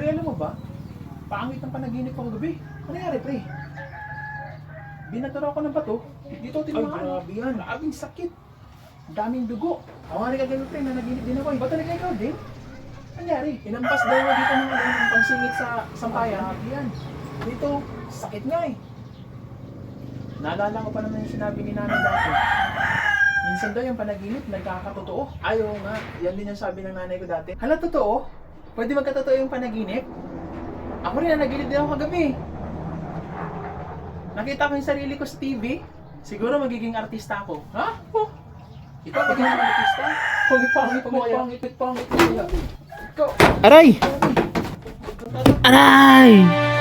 Pre, alam mo ba? Pangit ng panaginip ko kagabi. Ano nangyari, pre? Binaturo ako ng bato. Dito tinamaan. Ay, grabe yan. Grabing sakit. Daming dugo. Ako nga rin kagabi, pre, na naginip din ako. Ba talaga ikaw din? Ano nangyari? Inampas daw mo dito ng pangsingit sa sampayan. Grabe yan. Dito, sakit nga eh. Naalala ko pa naman yung sinabi ni nanay dati. Minsan daw yung panaginip, nagkakatotoo. Ayaw nga, yan din yung sabi ng nanay ko dati. Hala, totoo? Pwede magkatotoo yung panaginip? Ako rin, naginip din ako kagabi. Nakita ko yung sarili ko sa TV. Siguro magiging artista ako. Ha? Oh. Ikaw magiging artista? Pangit mo kaya? Pangit mo kaya? Ikaw. Aray! Aray!